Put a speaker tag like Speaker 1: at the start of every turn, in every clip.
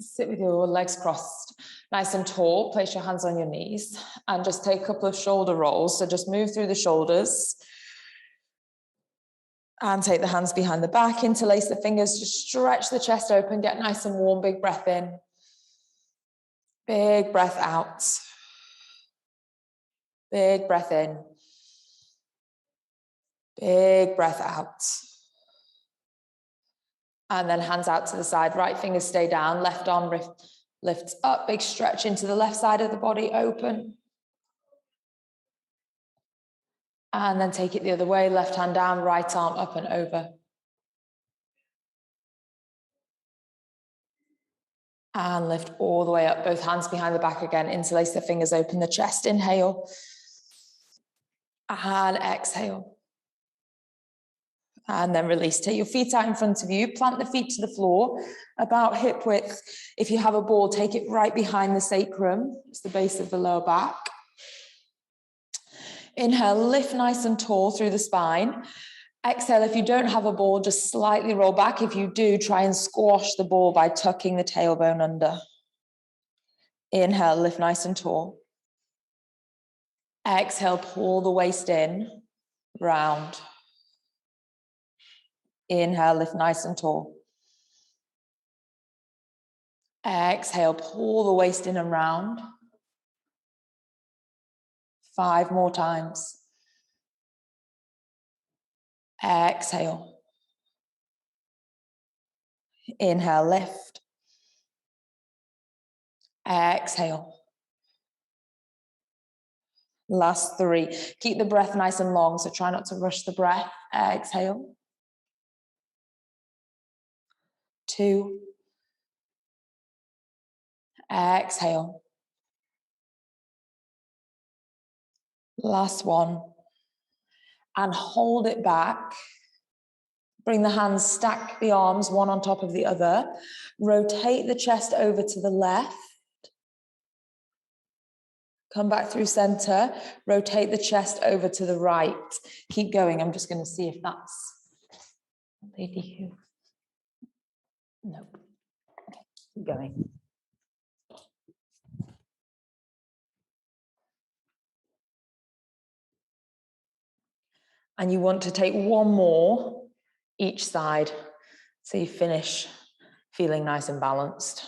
Speaker 1: Sit with your legs crossed, nice and tall. Place your hands on your knees and just take a couple of shoulder rolls. So just move through the shoulders and take the hands behind the back, interlace the fingers, just stretch the chest open, get nice and warm, big breath in, big breath out, big breath in, big breath out. And then hands out to the side, right fingers stay down, left arm lifts up, big stretch into the left side of the body, open. And then take it the other way, left hand down, right arm up and over. And lift all the way up, both hands behind the back again, interlace the fingers, open the chest, inhale. And exhale. And then release. Take your feet out in front of you, plant the feet to the floor, about hip width. If you have a ball, take it right behind the sacrum. It's the base of the lower back. Inhale, lift nice and tall through the spine. Exhale, if you don't have a ball, just slightly roll back. If you do, try and squash the ball by tucking the tailbone under. Inhale, lift nice and tall. Exhale, pull the waist in, round. Inhale, lift nice and tall. Exhale, pull the waist in and round. 5 more times. Exhale. Inhale, lift. Exhale. Last 3. Keep the breath nice and long, so try not to rush the breath. Exhale. 2. Exhale. Last 1. And hold it back. Bring the hands, stack the arms, one on top of the other. Rotate the chest over to the left. Come back through center. Rotate the chest over to the right. Keep going. I'm just going to see if that's lady who. Nope. Okay, keep going. And you want to take 1 more each side, so you finish feeling nice and balanced.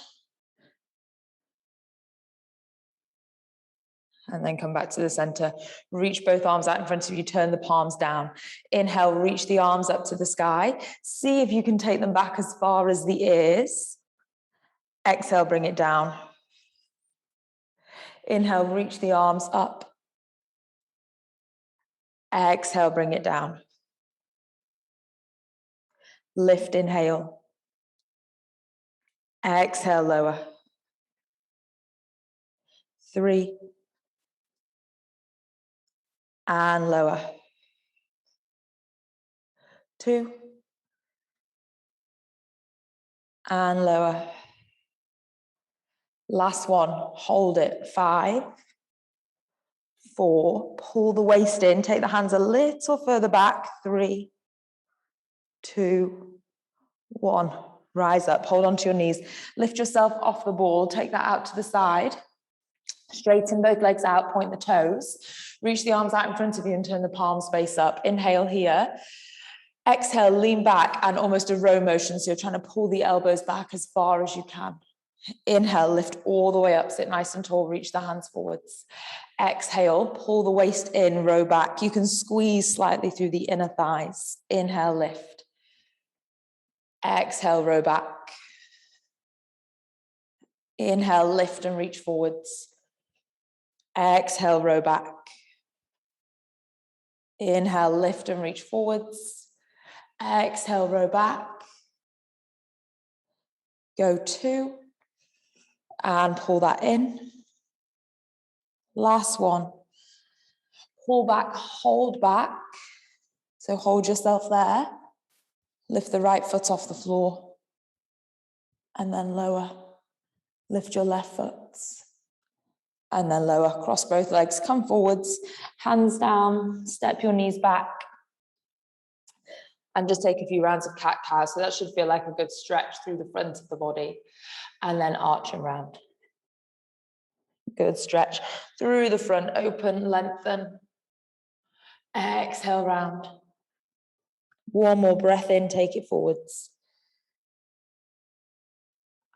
Speaker 1: And then come back to the center. Reach both arms out in front of you, turn the palms down. Inhale, reach the arms up to the sky. See if you can take them back as far as the ears. Exhale, bring it down. Inhale, reach the arms up. Exhale, bring it down. Lift, inhale. Exhale, lower. 3. And lower. 2. And lower. Last 1. Hold it. 5. 4. Pull the waist in. Take the hands a little further back. 3. 2. 1. Rise up. Hold onto your knees. Lift yourself off the ball. Take that out to the side. Straighten both legs out. Point the toes. Reach the arms out in front of you and turn the palms face up. Inhale here. Exhale, lean back and almost a row motion. So you're trying to pull the elbows back as far as you can. Inhale, lift all the way up. Sit nice and tall. Reach the hands forwards. Exhale, pull the waist in, row back. You can squeeze slightly through the inner thighs. Inhale, lift. Exhale, row back. Inhale, lift and reach forwards. Exhale, row back. Inhale, lift and reach forwards. Exhale, row back. Go 2. And pull that in. Last 1. Pull back, hold back. So hold yourself there. Lift the right foot off the floor. And then lower. Lift your left foot. And then lower. Cross both legs. Come forwards. Hands down. Step your knees back. And just take a few rounds of cat-cow. So that should feel like a good stretch through the front of the body. and then arching round. Good, stretch through the front, open, lengthen. Exhale, round. One more breath in, take it forwards.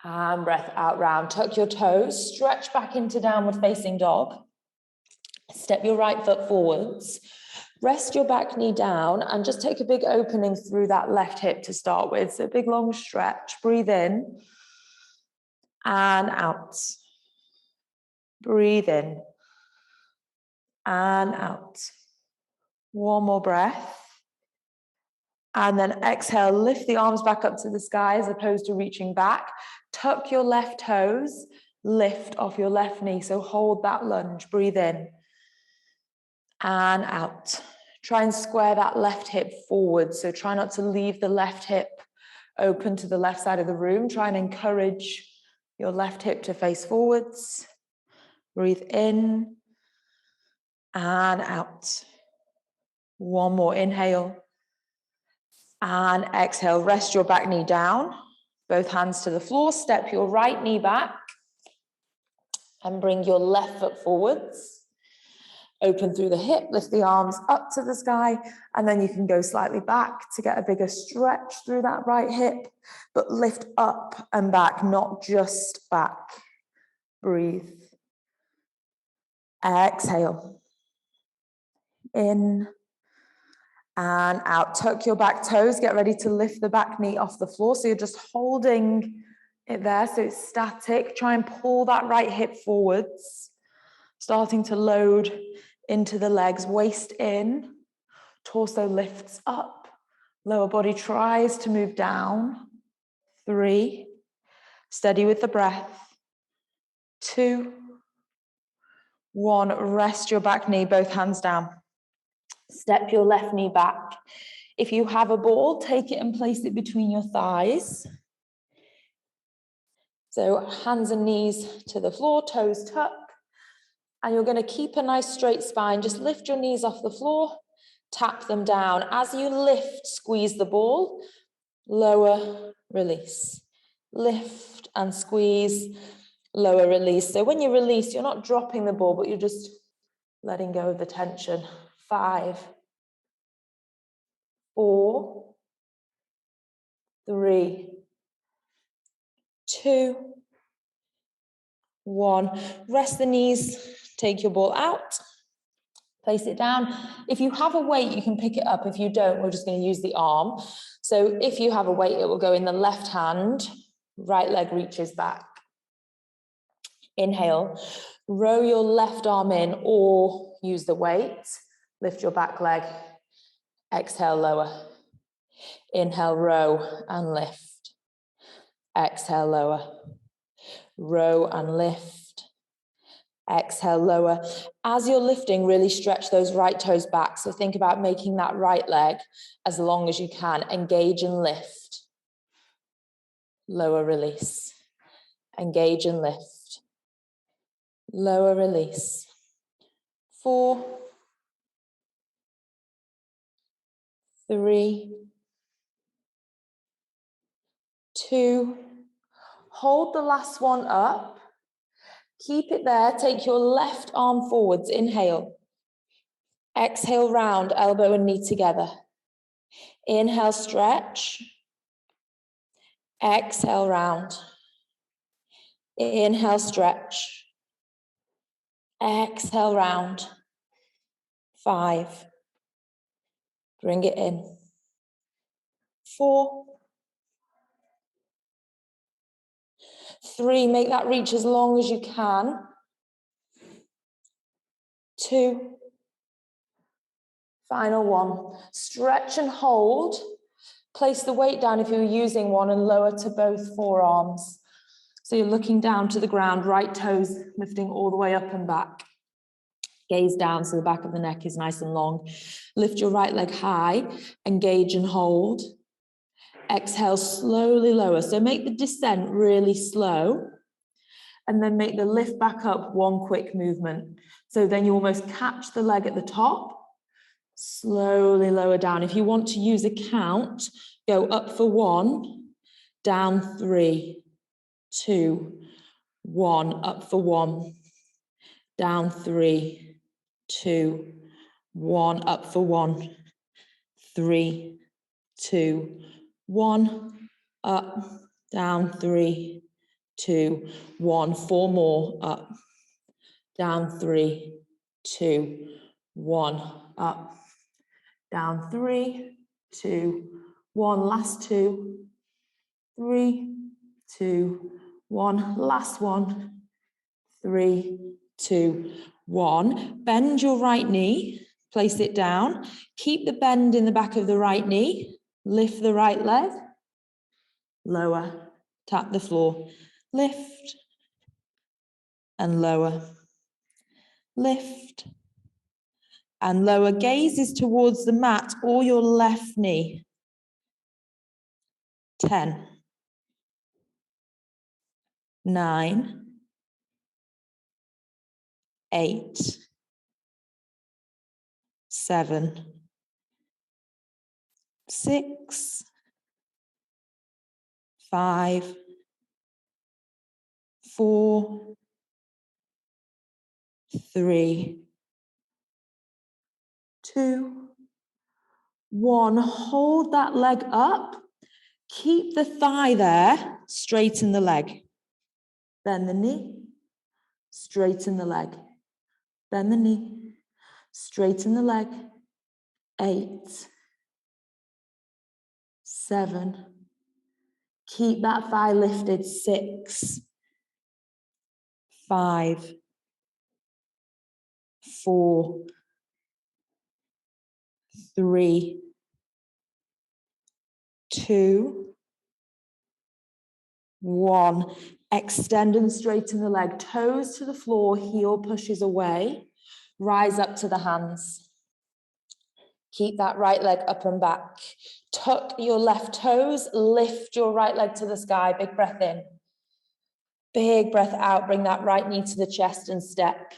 Speaker 1: And breath out, round. Tuck your toes, stretch back into downward facing dog. Step your right foot forwards. Rest your back knee down and just take a big opening through that left hip to start with. So big long stretch, breathe in and out. Breathe in and out. One more breath. And then exhale, lift the arms back up to the sky as opposed to reaching back. Tuck your left toes, lift off your left knee. So hold that lunge, breathe in and out. Try and square that left hip forward. So try not to leave the left hip open to the left side of the room. Try and encourage your left hip to face forwards. Breathe in and out. One more inhale. And exhale, rest your back knee down, both hands to the floor, step your right knee back and bring your left foot forwards. Open through the hip, lift the arms up to the sky, and then you can go slightly back to get a bigger stretch through that right hip, but lift up and back, not just back. Breathe. Exhale. In and out. Tuck your back toes. Get ready to lift the back knee off the floor. So you're just holding it there. So it's static. Try and pull that right hip forwards. Starting to load into the legs. Waist in. Torso lifts up. Lower body tries to move down. 3. Steady with the breath. 2. 1. Rest your back knee, both hands down. Step your left knee back. If you have a ball, take it and place it between your thighs. So hands and knees to the floor, toes tuck. And you're going to keep a nice straight spine. Just lift your knees off the floor, tap them down. As you lift, squeeze the ball, lower, release. Lift and squeeze, lower, release. So when you release, you're not dropping the ball, but you're just letting go of the tension. 5, 4, 3, 2, 1. Rest the knees, take your ball out, place it down. If you have a weight, you can pick it up. If you don't, we're just going to use the arm. So if you have a weight, it will go in the left hand, right leg reaches back. Inhale, row your left arm in or use the weight. Lift your back leg. Exhale, lower. Inhale, row and lift. Exhale, lower. Row and lift. Exhale, lower. As you're lifting, really stretch those right toes back. So think about making that right leg as long as you can. Engage and lift. Lower, release. Engage and lift. Lower, release. 4, 3, 2. Hold the last one up. Keep it there. Take your left arm forwards. Inhale. Exhale, round, elbow and knee together. Inhale, stretch. Exhale, round. Inhale, stretch. Exhale, round. 5. Bring it in. 4. 3. Make that reach as long as you can. 2. Final 1. Stretch and hold. Place the weight down if you're using one and lower to both forearms. So you're looking down to the ground, right toes lifting all the way up and back. Gaze down so the back of the neck is nice and long. Lift your right leg high, engage and hold. Exhale, slowly lower. So make the descent really slow and then make the lift back up one quick movement. So then you almost catch the leg at the top, slowly lower down. If you want to use a count, go up for 1, down 3, 2, 1, up for 1, down 3, 2, 1, up for 1, 3, 2, 1, up, down 3, 2, 1, 4 more, up, down 3, 2, 1, up, down 3, 2, 1, last 2, 3, 2, 1, last 1, 3, 2, 1. Bend your right knee, place it down. Keep the bend in the back of the right knee. Lift the right leg. Lower, tap the floor. Lift and lower. Lift and lower. Gaze is towards the mat or your left knee. 10, 9, 8, 7, 6, 5, 4, 3, 2, 1. Hold that leg up. Keep the thigh there. Straighten the leg. Bend the knee. Straighten the leg. Bend the knee. Straighten the leg. 8, 7. Keep that thigh lifted. 6, 5, 4, 3, 2, 1. Extend and straighten the leg. Toes to the floor, heel pushes away. Rise up to the hands. Keep that right leg up and back. Tuck your left toes. Lift your right leg to the sky. Big breath in. Big breath out. Bring that right knee to the chest and step.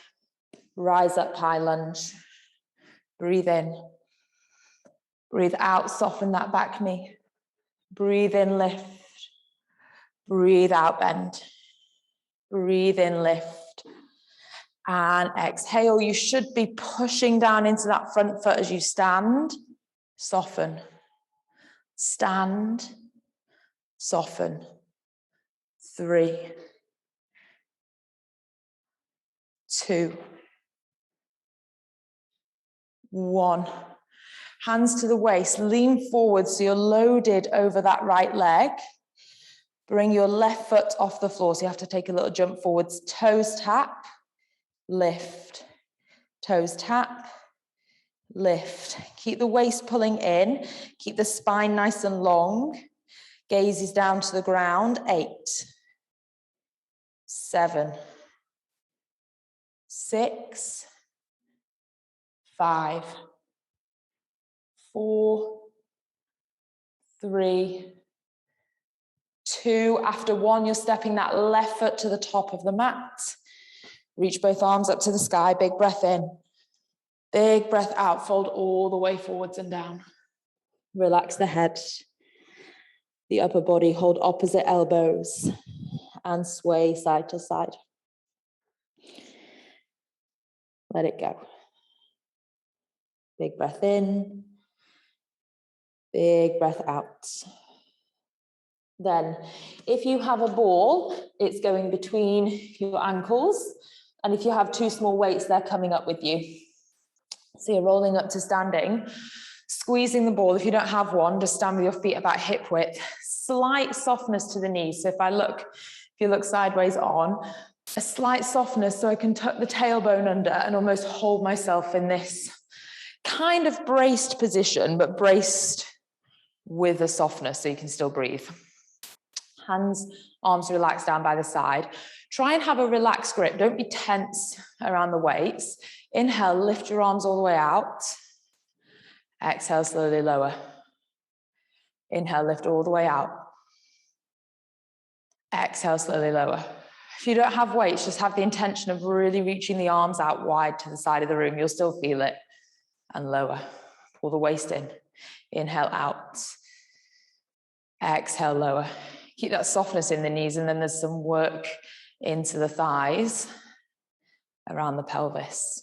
Speaker 1: Rise up, high lunge. Breathe in. Breathe out. Soften that back knee. Breathe in, lift. Breathe out, bend. Breathe in, lift. And exhale. You should be pushing down into that front foot as you stand. Soften. Stand. Soften. 3, 2, 1. Hands to the waist. Lean forward so you're loaded over that right leg. Bring your left foot off the floor. So you have to take a little jump forwards. Toes tap. Lift. Toes tap. Lift. Keep the waist pulling in. Keep the spine nice and long. Gaze is down to the ground. 8, 7, 6, 5, 4, 3, 2. After 1, you're stepping that left foot to the top of the mat. Reach both arms up to the sky. Big breath in. Big breath out. Fold all the way forwards and down. Relax the head. The upper body. Hold opposite elbows and sway side to side. Let it go. Big breath in. Big breath out. Then, if you have a ball, it's going between your ankles. And if you have 2 small weights, they're coming up with you. So you're rolling up to standing, squeezing the ball. If you don't have one, just stand with your feet about hip width. Slight softness to the knees. So if you look sideways on, a slight softness so I can tuck the tailbone under and almost hold myself in this kind of braced position, but braced with a softness so you can still breathe. Hands, arms relaxed down by the side. Try and have a relaxed grip. Don't be tense around the weights. Inhale, lift your arms all the way out. Exhale, slowly lower. Inhale, lift all the way out. Exhale, slowly lower. If you don't have weights, just have the intention of really reaching the arms out wide to the side of the room. You'll still feel it. And lower. Pull the waist in. Inhale, out. Exhale, lower. Keep that softness in the knees, and then there's some work into the thighs, around the pelvis.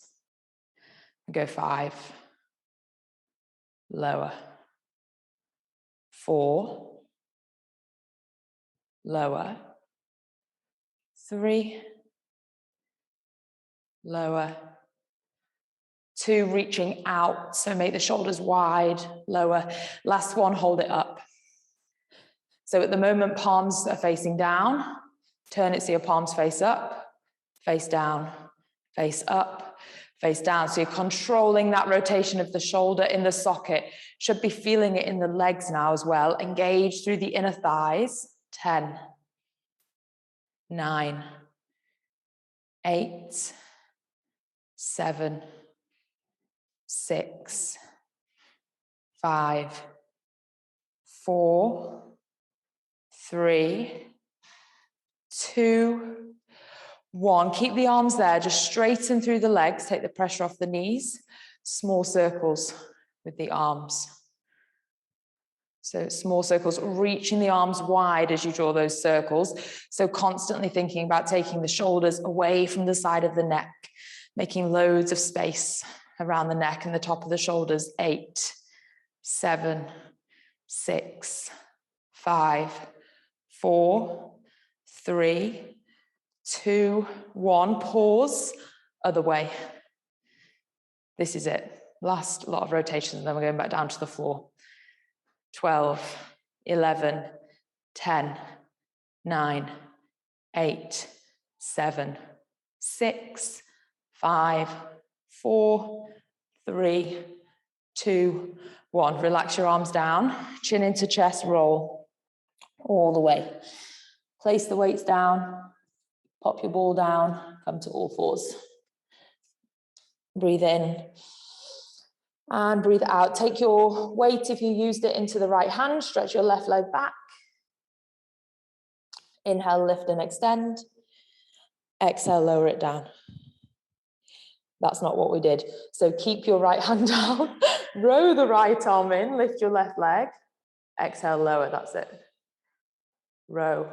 Speaker 1: Go 5, lower, 4, lower, 3, lower, 2, reaching out, so make the shoulders wide, lower. Last one, hold it up. So at the moment, palms are facing down. Turn it so your palms face up, face down, face up, face down. So you're controlling that rotation of the shoulder in the socket. Should be feeling it in the legs now as well. Engage through the inner thighs. 10, 9, 8, 7, 6, 5, 4, 3, 2, 1. Keep the arms there, just straighten through the legs, take the pressure off the knees. Small circles with the arms. So small circles, reaching the arms wide as you draw those circles. So constantly thinking about taking the shoulders away from the side of the neck, making loads of space around the neck and the top of the shoulders. 8, 7, 6, 5, 4, 3, 2, 1. Pause, other way. This is it. Last lot of rotations, and then we're going back down to the floor. 12, 11, 10, 9, 8, 7, 6, 5, 4, 3, 2, 1. Relax your arms down, chin into chest, roll all the way. Place the weights down, pop your ball down, come to all fours. Breathe in and breathe out. Take your weight, if you used it, into the right hand. Stretch your left leg back. Inhale, lift and extend. Exhale, lower it down. That's not what we did. So keep your right hand down. Row the right arm in. Lift your left leg. Exhale, lower. That's it. Row,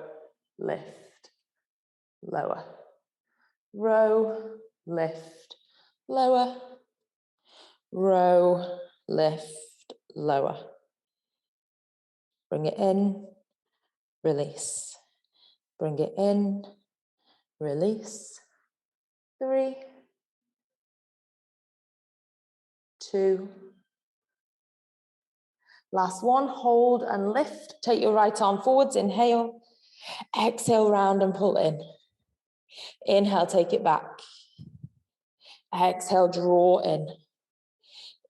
Speaker 1: lift, lower. Row, lift, lower. Row, lift, lower. Bring it in, release. Bring it in, release. 3, 2. Last one, hold and lift. Take your right arm forwards, inhale. Exhale, round and pull in. Inhale, take it back. Exhale, draw in.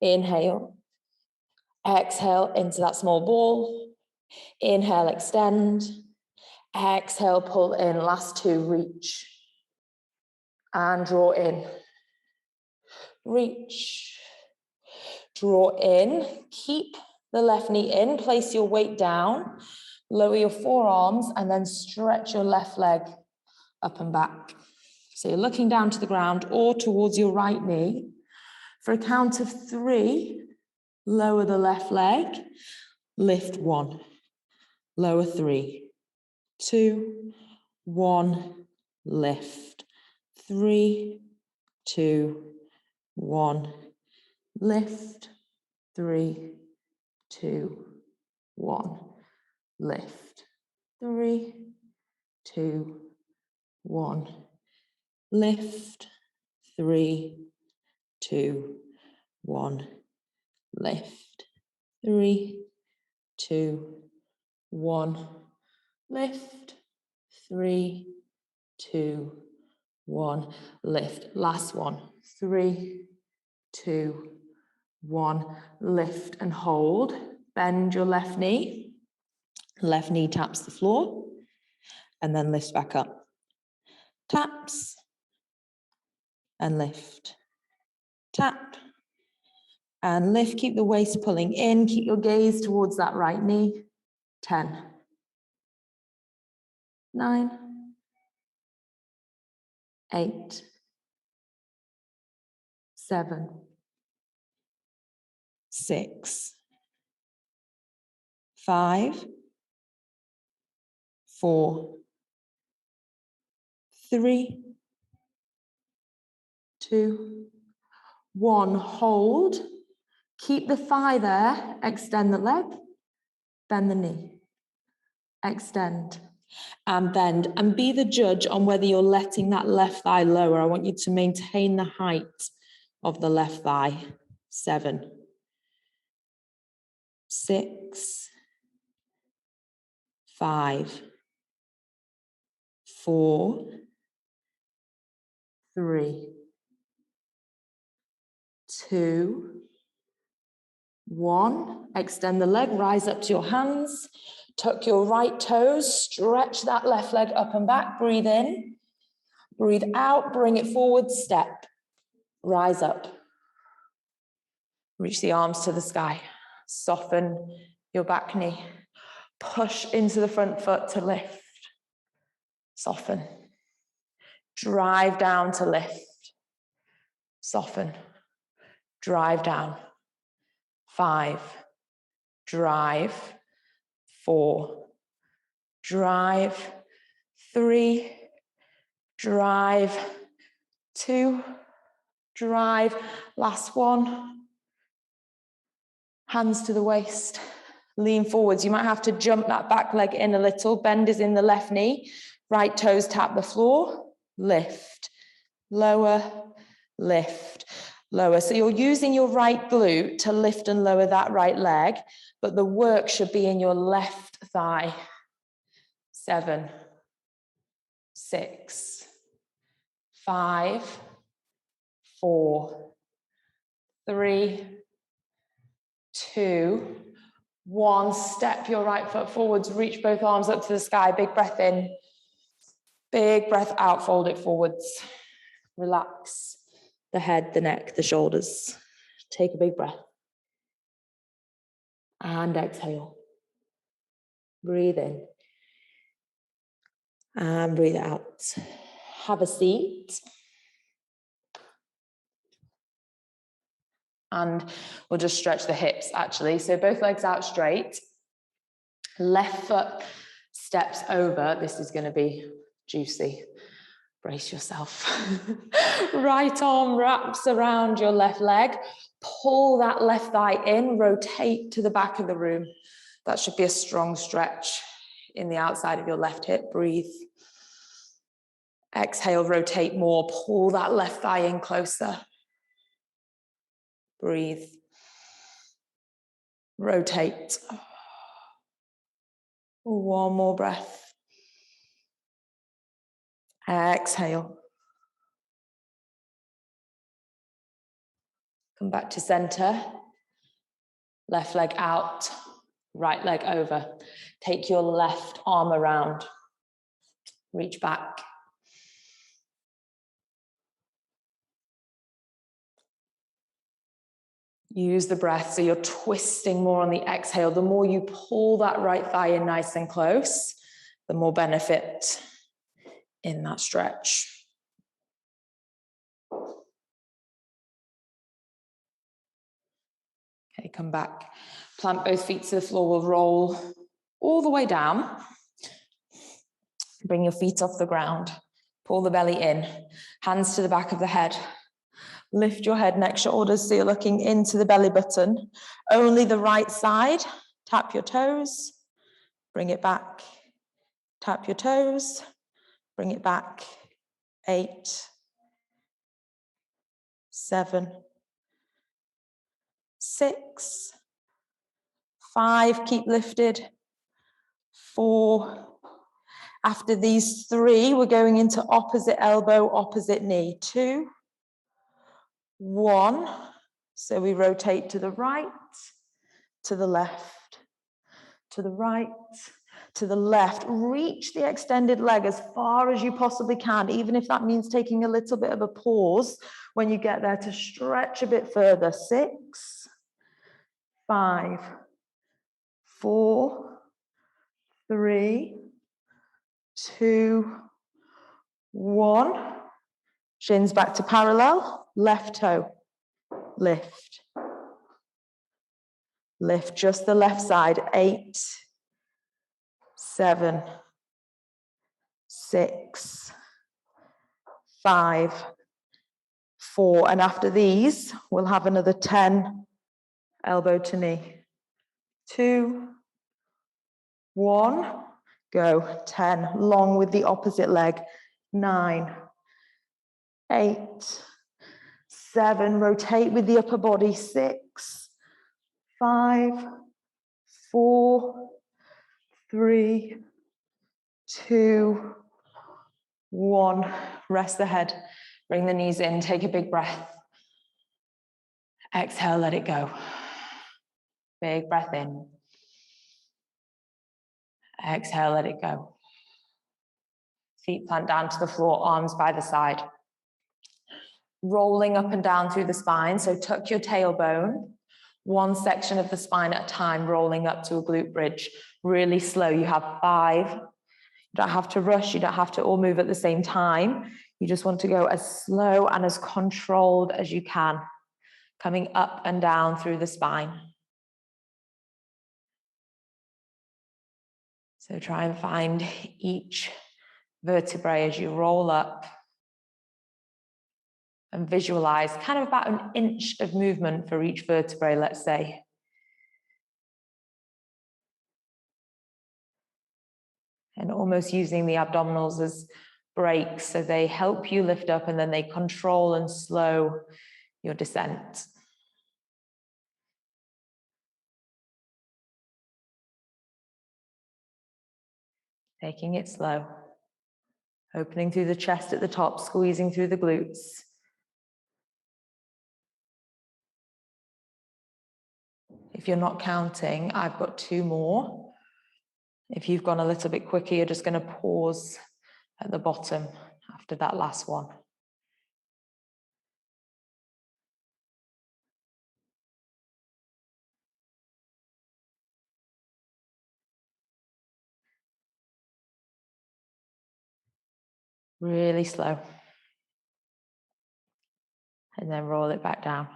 Speaker 1: Inhale. Exhale into that small ball. Inhale, extend. Exhale, pull in. Last 2, reach. And draw in. Reach. Draw in. Keep the left knee in. Place your weight down. Lower your forearms and then stretch your left leg up and back. So you're looking down to the ground or towards your right knee. For a count of 3, lower the left leg. Lift 1. Lower 3, 2, 1. Lift. 3, 2, 1. Lift. 3, 2, 1. Lift. 3, 2, 1. Lift. 3, 2, 1. Lift. 3, 2, 1. Lift. 3, 2, 1. Lift. Last one. 3, 2, 1. Lift and hold. Bend your left knee. Left knee taps the floor and then lifts back up. Taps and lift. Tap and lift. Keep the waist pulling in. Keep your gaze towards that right knee. 10, 9, 8, 7, 6, 5, 4, 3, 2, 1. Hold. Keep the thigh there. Extend the leg. Bend the knee. Extend and bend. And be the judge on whether you're letting that left thigh lower. I want you to maintain the height of the left thigh. 7, 6, 5, 4, 3, 2, 1. Extend the leg, rise up to your hands, tuck your right toes, stretch that left leg up and back, breathe in, breathe out, bring it forward, step, rise up. Reach the arms to the sky, soften your back knee, push into the front foot to lift, soften, drive down to lift, soften, drive down, 5, drive, 4, drive, 3, drive, 2, drive, last one. Hands to the waist, lean forwards. You might have to jump that back leg in a little. Bend is in the left knee. Right toes tap the floor. Lift, lower, lift, lower. So you're using your right glute to lift and lower that right leg, but the work should be in your left thigh. 7, 6, 5, 4, 3, 2, 1. Step your right foot forwards, reach both arms up to the sky. Big breath in, big breath out, fold it forwards. Relax the head, the neck, the shoulders. Take a big breath. And exhale. Breathe in. And breathe out. Have a seat. And we'll just stretch the hips actually. So both legs out straight. Left foot steps over. This is going to be juicy. Brace yourself. Right arm wraps around your left leg. Pull that left thigh in. Rotate to the back of the room. That should be a strong stretch in the outside of your left hip. Breathe. Exhale, rotate more. Pull that left thigh in closer. Breathe. Rotate. One more breath. Exhale. Come back to center. Left leg out, right leg over. Take your left arm around. Reach back. Use the breath so you're twisting more on the exhale. The more you pull that right thigh in nice and close, the more benefit in that stretch. Okay, come back. Plant both feet to the floor. We'll roll all the way down. Bring your feet off the ground. Pull the belly in. Hands to the back of the head. Lift your head, neck, shoulders, so you're looking into the belly button. Only the right side. Tap your toes. Bring it back. Tap your toes. Bring it back. 8, 7, 6, 5. Keep lifted. 4. After these 3, we're going into opposite elbow, opposite knee. 2, 1. So we rotate to the right, to the left, to the right, to the left. Reach the extended leg as far as you possibly can, even if that means taking a little bit of a pause when you get there to stretch a bit further. 6, 5, 4, 3, 2, 1. Shins back to parallel, left toe, lift. Lift just the left side. 8, 7, 6, 5, 4. And after these, we'll have another 10 elbow to knee. 2, 1, go. 10, long with the opposite leg. 9, 8, 7, rotate with the upper body. 6, 5, 4, 3, 2, 1. Rest the head. Bring the knees in. Take a big breath. Exhale, let it go. Big breath in. Exhale, let it go. Feet plant down to the floor, arms by the side. Rolling up and down through the spine. So tuck your tailbone. One section of the spine at a time, rolling up to a glute bridge. Really slow. You have 5. You don't have to rush. You don't have to all move at the same time. You just want to go as slow and as controlled as you can. Coming up and down through the spine. So try and find each vertebrae as you roll up. And visualize kind of about an inch of movement for each vertebrae, let's say. And almost using the abdominals as brakes, so they help you lift up and then they control and slow your descent. Taking it slow. Opening through the chest at the top, squeezing through the glutes. If you're not counting, I've got 2 more. If you've gone a little bit quicker, you're just going to pause at the bottom after that last one. Really slow. And then roll it back down.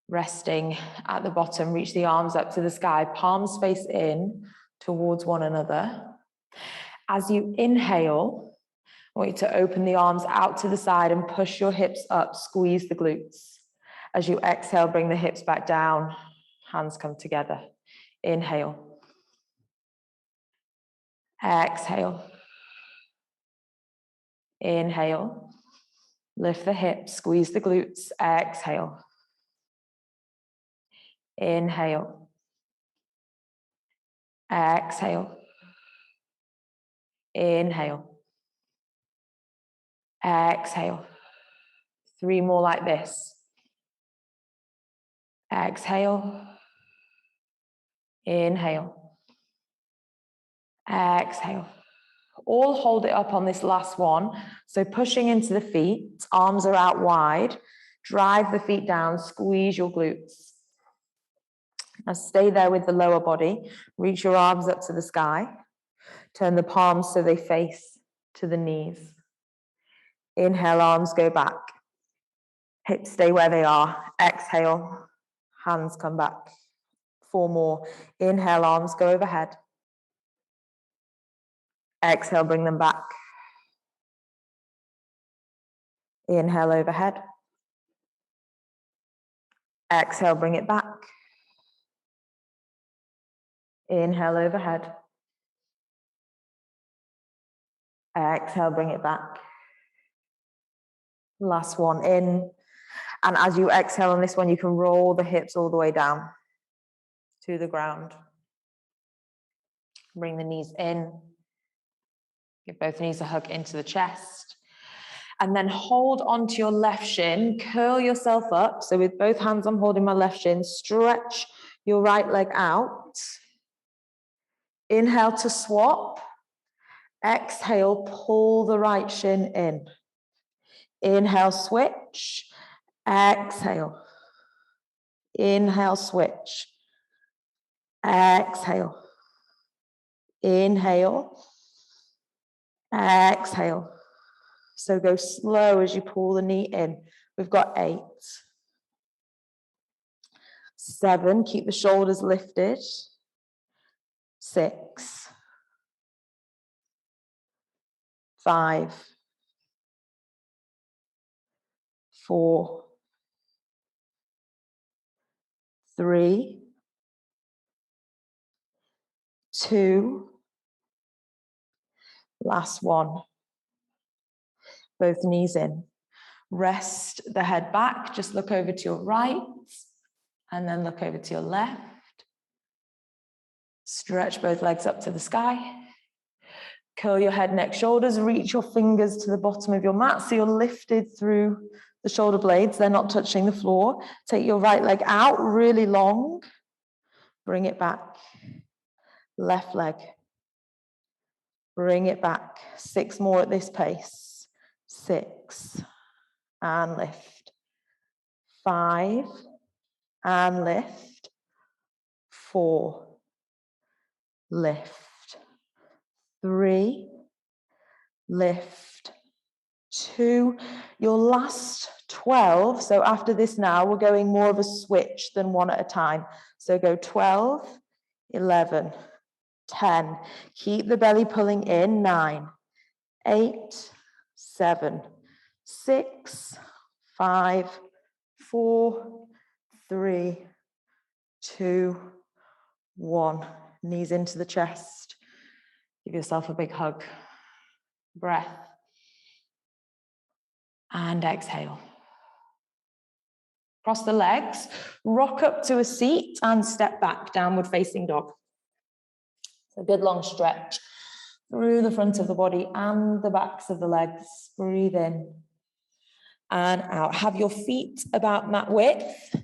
Speaker 1: Resting at the bottom, reach the arms up to the sky, palms face in towards one another. As you inhale, I want you to open the arms out to the side and push your hips up, squeeze the glutes. As you exhale, bring the hips back down, hands come together. Inhale. Exhale. Inhale. Lift the hips, squeeze the glutes. Exhale. Inhale. Exhale. Inhale. Exhale. 3 more like this. Exhale. Inhale. Exhale. All hold it up on this last one. So pushing into the feet, arms are out wide. Drive the feet down, squeeze your glutes. Now stay there with the lower body. Reach your arms up to the sky. Turn the palms so they face to the knees. Inhale, arms go back. Hips stay where they are. Exhale, hands come back. 4 more. Inhale, arms go overhead. Exhale, bring them back. Inhale, overhead. Exhale, bring it back. Inhale, overhead. Exhale, bring it back. Last one, in. And as you exhale on this one, you can roll the hips all the way down to the ground. Bring the knees in. Give both knees a hug into the chest. And then hold onto your left shin. Curl yourself up. So with both hands, I'm holding my left shin. Stretch your right leg out. Inhale to swap. Exhale, pull the right shin in. Inhale, switch. Exhale. Inhale, switch. Exhale. Inhale. Exhale. So go slow as you pull the knee in. We've got 8. 7, keep the shoulders lifted. 6. 5, 4, 3, 2, last one. Both knees in. Rest the head back, just look over to your right, and then look over to your left. Stretch both legs up to the sky. Curl your head, neck, shoulders, reach your fingers to the bottom of your mat so you're lifted through the shoulder blades, they're not touching the floor. Take your right leg out, really long. Bring it back. Left leg. Bring it back. 6 more at this pace. 6. And lift. 5. And lift. 4. Lift. 3. Lift. 2. Your last 12. So after this now, we're going more of a switch than one at a time. So go 12, 11, 10. Keep the belly pulling in. 9, 8, 7, 6, 5, 4, 3, 2, 1. Knees into the chest. Give yourself a big hug. Breath. And exhale. Cross the legs, rock up to a seat and step back, downward facing dog. A good long stretch through the front of the body and the backs of the legs. Breathe in and out. Have your feet about mat width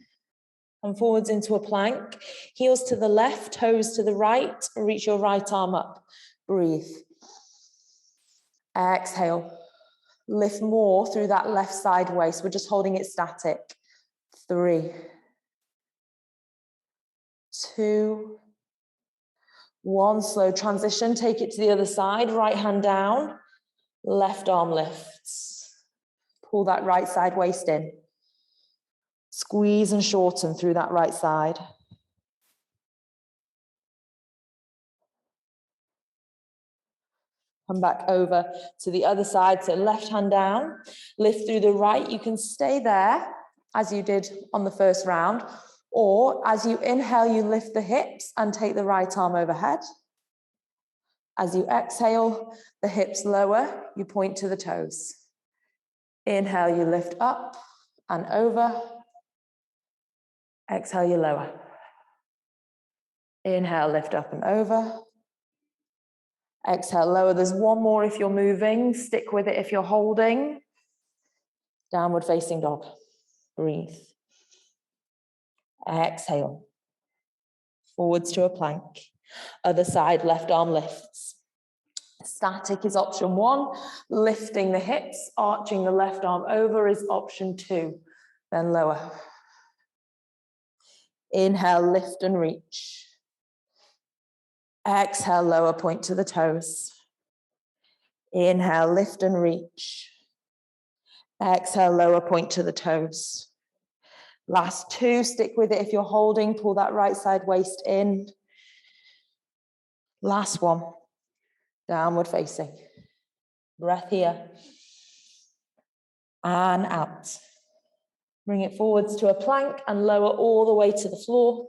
Speaker 1: and forwards into a plank. Heels to the left, toes to the right. Reach your right arm up. Breathe. Exhale. Lift more through that left side waist. We're just holding it static. 3, 2, 1. Slow transition. Take it to the other side. Right hand down. Left arm lifts. Pull that right side waist in. Squeeze and shorten through that right side. Come back over to the other side. So left hand down. Lift through the right. You can stay there as you did on the first round. Or as you inhale, you lift the hips and take the right arm overhead. As you exhale, the hips lower, you point to the toes. Inhale, you lift up and over. Exhale, you lower. Inhale, lift up and over. Exhale, lower. There's one more if you're moving. Stick with it if you're holding. Downward facing dog. Breathe. Exhale. Forwards to a plank. Other side, left arm lifts. Static is option 1. Lifting the hips, arching the left arm over is option 2. Then lower. Inhale, lift and reach. Exhale, lower, point to the toes. Inhale, lift and reach. Exhale, lower, point to the toes. Last 2, stick with it if you're holding. Pull that right side waist in. Last 1. Downward facing. Breath here. And out. Bring it forwards to a plank and lower all the way to the floor.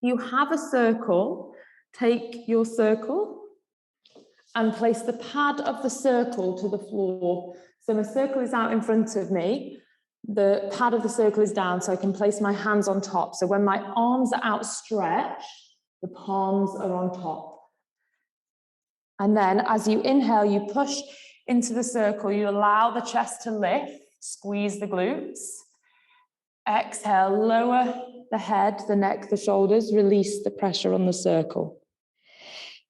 Speaker 1: You have a circle. Take your circle and place the pad of the circle to the floor. So my circle is out in front of me. The pad of the circle is down, so I can place my hands on top. So when my arms are outstretched, the palms are on top. And then as you inhale, you push into the circle. You allow the chest to lift, squeeze the glutes. Exhale, lower the head, the neck, the shoulders, release the pressure on the circle.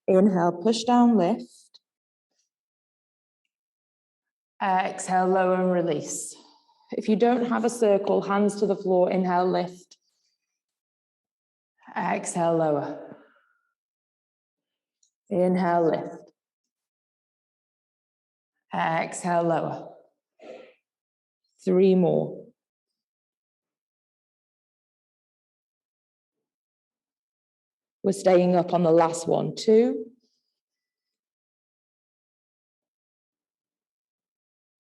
Speaker 1: Inhale, push down, lift. Exhale, lower and release. If you don't have a circle, hands to the floor, inhale, lift. Exhale, lower. Inhale, lift. Exhale, lower. 3 more. We're staying up on the last one. 2.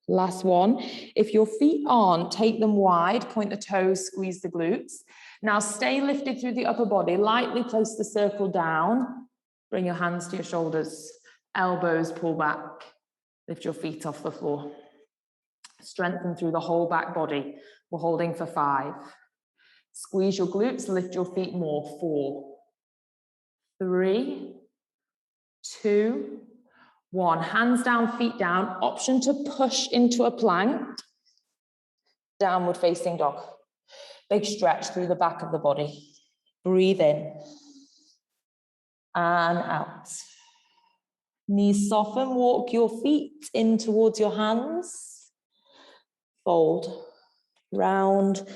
Speaker 1: Last one. If your feet aren't, take them wide, point the toes, squeeze the glutes. Now stay lifted through the upper body, lightly place the circle down, bring your hands to your shoulders, elbows pull back, lift your feet off the floor. Strengthen through the whole back body. We're holding for 5. Squeeze your glutes, lift your feet more. 4, 3, 2, 1. Hands down, feet down. Option to push into a plank. Downward facing dog. Big stretch through the back of the body. Breathe in and out. Knees soften, walk your feet in towards your hands. Fold, round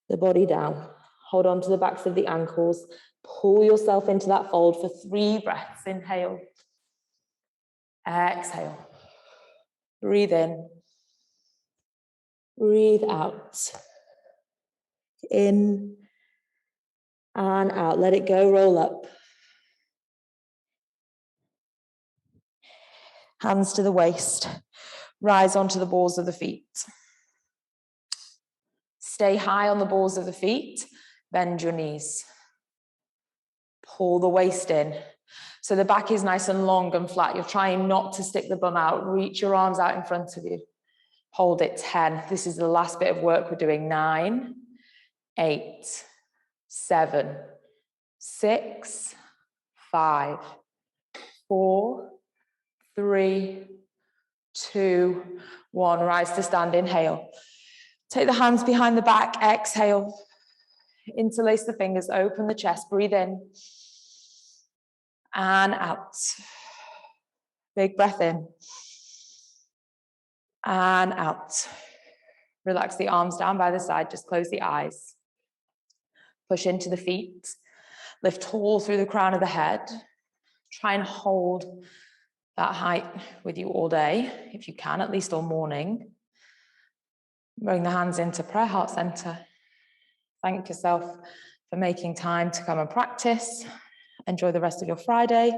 Speaker 1: the body down. Hold on to the backs of the ankles. Pull yourself into that fold for 3 breaths. Inhale. Exhale. Breathe in. Breathe out. In and out. Let it go, roll up. Hands to the waist. Rise onto the balls of the feet. Stay high on the balls of the feet. Bend your knees. Pull the waist in. So the back is nice and long and flat. You're trying not to stick the bum out. Reach your arms out in front of you. Hold it. 10. This is the last bit of work we're doing. 9, 8, 7, 6, 5, 4, 3, 2, 1. Rise to stand. Inhale. Take the hands behind the back. Exhale. Interlace the fingers. Open the chest. Breathe in. And out. Big breath in. And out. Relax the arms down by the side. Just close the eyes. Push into the feet. Lift tall through the crown of the head. Try and hold that height with you all day, if you can, at least all morning. Bring the hands into prayer heart center. Thank yourself for making time to come and practice. Enjoy the rest of your Friday.